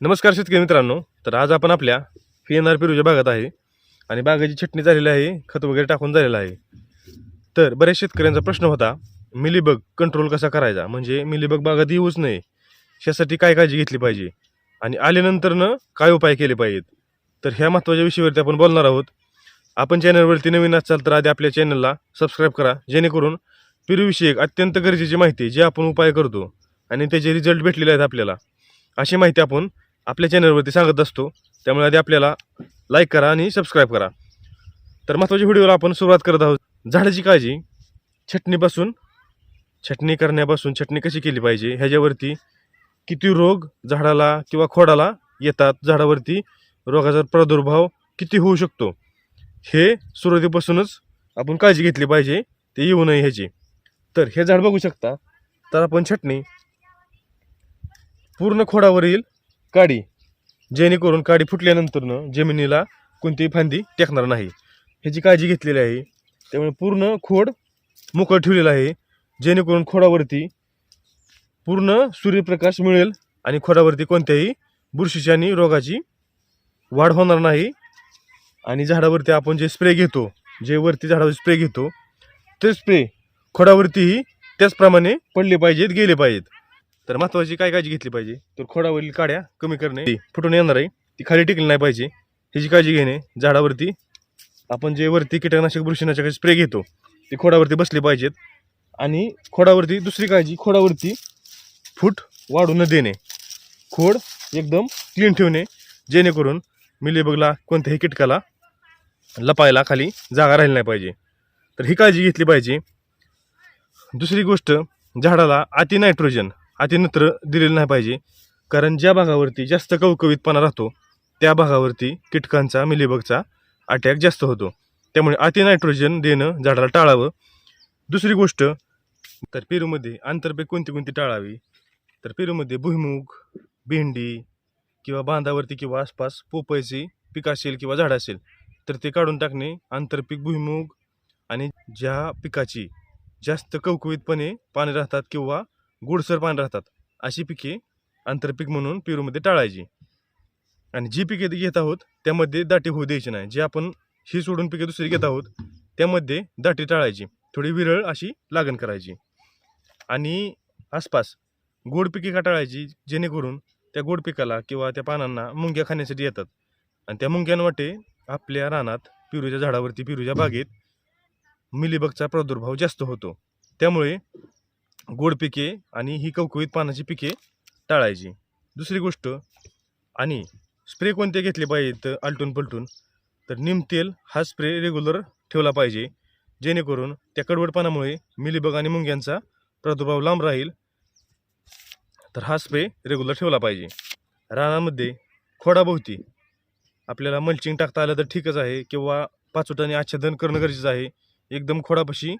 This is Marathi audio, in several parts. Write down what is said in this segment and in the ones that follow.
नमस्कार शेतकरी मित्रांनो. तर आज आपण आपल्या PNR पेरूच्या बागात आहे आणि बागाची छटणी झालेली आहे, खत वगैरे टाकून झालेलं आहे. तर बऱ्याच शेतकऱ्यांचा प्रश्न होता, मिलीबग कंट्रोल कसा करायचा, म्हणजे मिलीबग बागात येऊच नये यासाठी काय काळजी घेतली पाहिजे आणि आल्यानंतरनं काय उपाय केले पाहिजेत. तर ह्या महत्त्वाच्या विषयावरती आपण बोलणार आहोत. आपण चॅनलवरती नवीन असाल तर आधी आपल्या चॅनलला सबस्क्राईब करा, जेणेकरून पेरूविषयक अत्यंत गरजेची माहिती जे आपण उपाय करतो आणि त्याचे रिझल्ट भेटलेले आहेत आपल्याला, अशी माहिती आपण आपल्या चॅनलवरती सांगत असतो. त्यामुळे आधी आपल्याला लाईक करा आणि सबस्क्राईब करा. तर महत्त्वाच्या व्हिडिओला आपण सुरुवात करत आहोत. झाडाची काळजी, छटणी करण्यापासून छटणी कशी केली पाहिजे, ह्याच्यावरती किती रोग झाडाला किंवा खोडाला येतात, झाडावरती रोगाचा प्रादुर्भाव किती होऊ शकतो, हे सुरुवातीपासूनच आपण काळजी घेतली पाहिजे, ते येऊ नये ह्याची. तर हे झाड बघू शकता. तर आपण छटणी पूर्ण खोडावरील काडी, जेणेकरून काडी फुटल्यानंतरनं जमिनीला कोणतीही फांदी टेकणार नाही, ह्याची काळजी घेतलेली आहे. त्यामुळे पूर्ण खोड मोकळं ठेवलेलं आहे, जेणेकरून खोडावरती पूर्ण सूर्यप्रकाश मिळेल आणि खोडावरती कोणत्याही बुरशीची आणि रोगाची वाढ होणार नाही. आणि झाडावरती आपण जे स्प्रे घेतो, जे वरती झाडावर स्प्रे घेतो, ते स्प्रे खोडावरतीही त्याचप्रमाणे पडले पाहिजेत, गेले पाहिजेत. तर महत्त्वाची काय काळजी घेतली पाहिजे, तर खोडावरील काड्या कमी करणे, फुटून येणार आहे ती खाली टिकली नाही पाहिजे, ह्याची काळजी घेणे. झाडावरती आपण जे वरती कीटकनाशक बुरशीनाशक स्प्रे घेतो ते खोडावरती बसले पाहिजेत. आणि खोडावरती दुसरी काळजी, खोडावरती फूट वाढू न देणे, खोड एकदम क्लीन ठेवणे, जेणेकरून मिलीबगला कोणत्याही कीटकाला लपायला खाली जागा राहिली नाही पाहिजे. तर ही काळजी घेतली पाहिजे. दुसरी गोष्ट, झाडाला अति नायट्रोजन, अतिनत्र दिलेलं नाही पाहिजे, कारण ज्या भागावरती जास्त कवकवीतपणा राहतो त्या भागावरती कीटकांचा, मिलीबगचा अटॅक जास्त होतो. त्यामुळे अति नायट्रोजन देणं झाडाला टाळावं. दुसरी गोष्ट, तर पेरूमध्ये आंतरपीक कोणती कोणती टाळावी, तर पेरूमध्ये भुईमूग, भेंडी किंवा बांधावरती किंवा आसपास पोपईची पीक असेल किंवा झाड असेल तर ते काढून टाकणे. आंतरपीक भुईमूग आणि ज्या पिकाची जास्त कवकवीतपणे पाणी राहतात किंवा गोडसर पाणी राहतात अशी पिके आंतरपीक म्हणून पेरूमध्ये टाळायची. आणि जी पिके घेत आहोत त्यामध्ये दाटी होऊ द्यायची नाही. जे आपण ही सोडून पिके दुसरी घेत आहोत त्यामध्ये दाटी टाळायची, थोडी विरळ अशी लागण करायची. आणि आसपास गोड पिके का टाळायची, जेणेकरून त्या गोड पिकाला किंवा त्या पानांना मुंग्या खाण्यासाठी येतात आणि त्या मुंग्यांवाटे आपल्या रानात, पेरूच्या झाडावरती, पेरूच्या बागेत मिलीबगचा प्रादुर्भाव जास्त होतो. त्यामुळे गोड पिके आणि ही कवकवीत पानाची पिके टाळायची. दुसरी गोष्ट, आणि स्प्रे कोणते घेतले पाहिजेत आलटून पलटून, तर निमतेल हा स्प्रे रेग्युलर ठेवला पाहिजे, जेणेकरून त्या कडवटपणामुळे मिलीबग आणि मुंग्यांचा प्रादुर्भाव लांब राहील. तर हा स्प्रे रेग्युलर ठेवला पाहिजे. रानामध्ये खोडाभोवती आपल्याला मल्चिंग टाकता आलं तर ठीकच आहे, किंवा पाचोटाने आच्छादन करणं गरजेचं आहे. एकदम खोडापाशी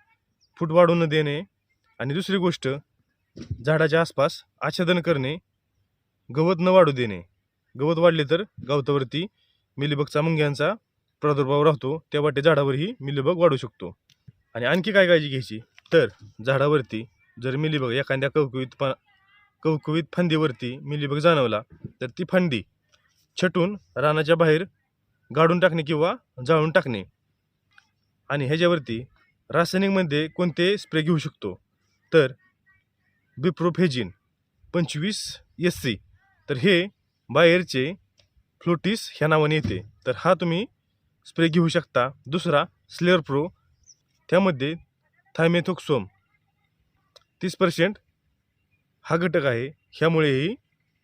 फूट वाढू न देणे. आणि दुसरी गोष्ट, झाडाच्या आसपास आच्छादन करणे, गवत न वाढू देणे. गवत वाढले तर गवतावरती मिलीबगचा, मुंग्यांचा प्रादुर्भाव राहतो, त्या वाटे झाडावरही मिलीबग वाढू शकतो. आणि आणखी काय काळजी घ्यायची, तर झाडावरती जर मिलीबग एखाद्या कवकवीत फांदीवरती मिलीबग जाणवला तर ती फांदी छटून रानाच्या बाहेर गाडून टाकणे किंवा जाळून टाकणे. आणि ह्याच्यावरती रासायनिकमध्ये कोणते स्प्रे घेऊ शकतो, तर बिप्रोफेजिन 25 SC, तर हे बाहेरचे फ्लोटिस ह्या नावाने येते, तर हा तुम्ही स्प्रे घेऊ शकता. दुसरा स्लेअर प्रो, त्यामध्ये थायमेथोक्सोम 30% हा घटक आहे, ह्यामुळेही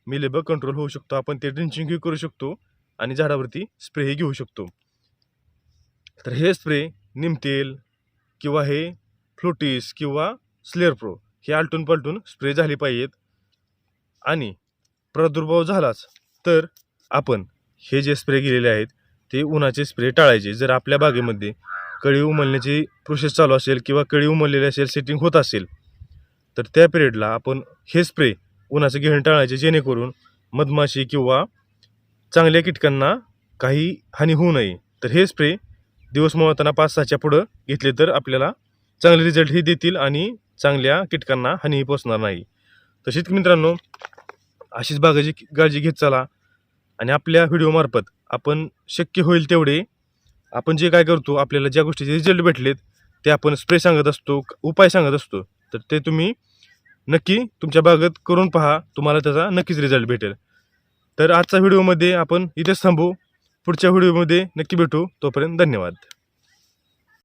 मिलीबग कंट्रोल होऊ शकतो. आपण ते ड्रिंचिंगही करू शकतो आणि झाडावरती स्प्रेही घेऊ शकतो. तर हे स्प्रे निमतेल किंवा हे फ्लोटिस किंवा स्लेअर प्रो हे आलटून पलटून स्प्रे झाले पाहिजेत. आणि प्रादुर्भाव झालाच तर आपण हे जे स्प्रे केलेले आहेत ते उन्हाचे स्प्रे टाळायचे. जर आपल्या बागेमध्ये कळी उमलण्याची प्रोसेस चालू असेल किंवा कळी उमललेली असेल, सेटिंग होत असेल, तर त्या पिरियडला आपण हे स्प्रे उन्हाचं घेणं टाळायचे, जेणेकरून मधमाशी किंवा चांगल्या कीटकांना काही हानी होऊ नये. तर हे स्प्रे दिवस मोळताना 5-6च्या पुढं घेतले तर आपल्याला चांगले रिझल्टही देतील आणि चांगल्या कीटकांना हानीही पोचणार नाही. तर शेतकरी मित्रांनो, अशीच बागाची काळजी घेत चला आणि आपल्या व्हिडिओमार्फत आपण शक्य होईल तेवढे आपण जे काय करतो, आपल्याला ज्या गोष्टीचे रिझल्ट भेटलेत ते आपण स्प्रे सांगत असतो, उपाय सांगत असतो. तर ते तुम्ही नक्की तुमच्या बागेत करून पहा, तुम्हाला त्याचा नक्कीच रिझल्ट भेटेल. तर आजच्या व्हिडिओमध्ये आपण इथेच थांबू. पुढच्या व्हिडिओमध्ये नक्की भेटू. तोपर्यंत धन्यवाद.